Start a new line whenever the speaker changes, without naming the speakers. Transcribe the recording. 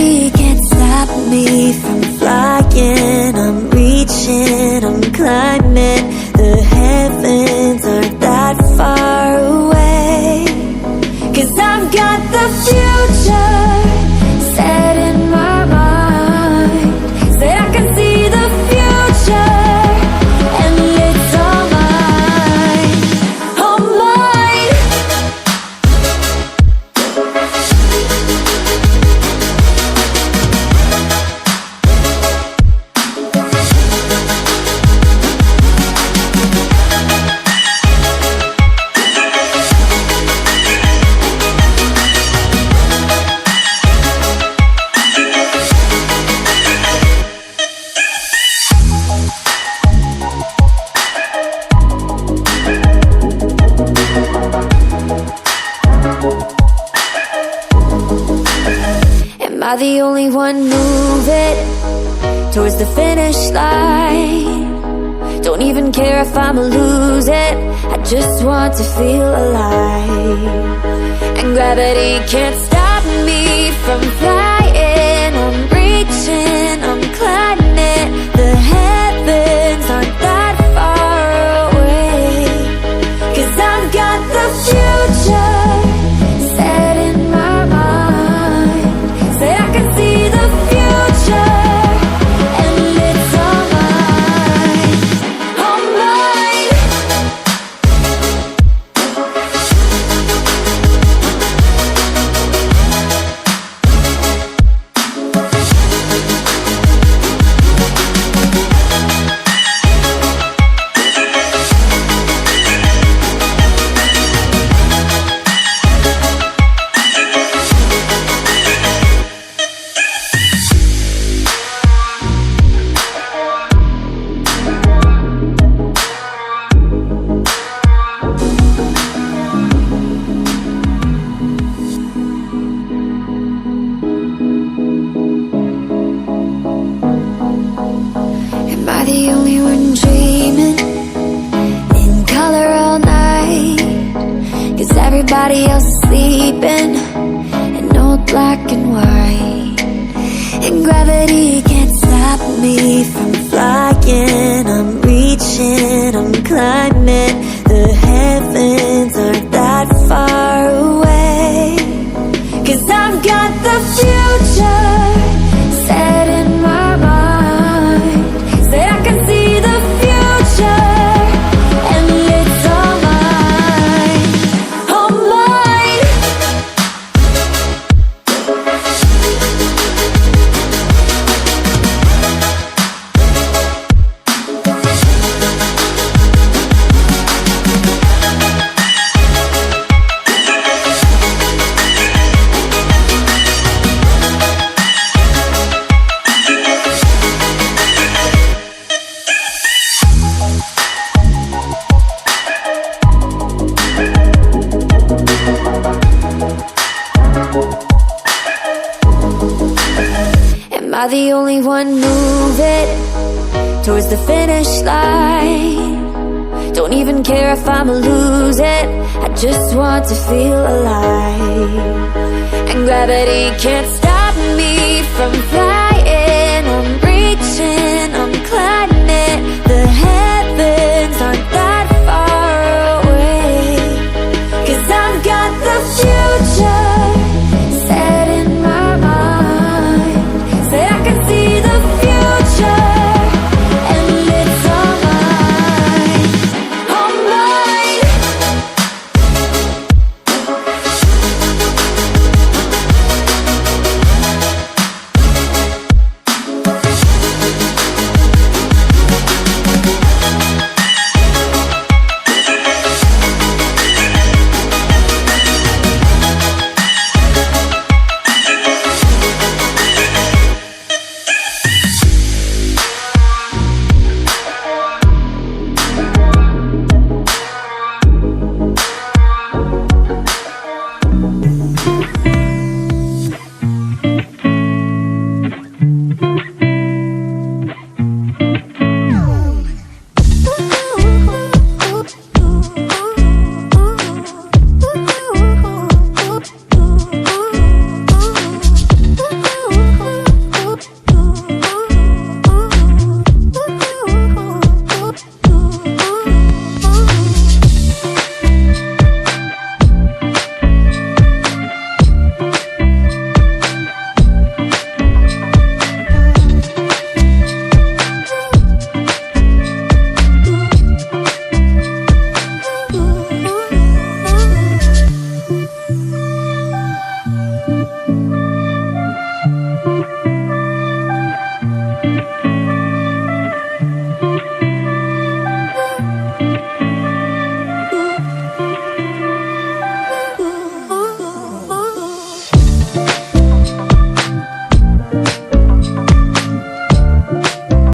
gravity can't stop me from flying. I'm reaching, I'm climbing. The heavens aren't that far away. 'Cause I've got the future set in my mind. Said I can see the future, and it's all mine, all mine. Am I the only one moving towards the finish line? Don't even care if I'ma lose it, I just want to feel alive. And gravity can't stop me from flying. I'm reaching, I'm climbing. The heavens aren't that far away. 'Cause I've got the future set in my mind. Say I can see the future, and it's all mine, all mine. Am I the only one dreaming in color all night? 'Cause everybody else is sleeping in old black and white. And gravity can't stop me from flying. I'm reaching, I'm climbing. The heavens aren't that far away. 'Cause I've got the future set in my mind. Said I can see the future, and it's all mine, all mine. Am I the only one moving towards the finish line? Don't even care if I'ma lose it, I just want to feel alive. And gravity can't stop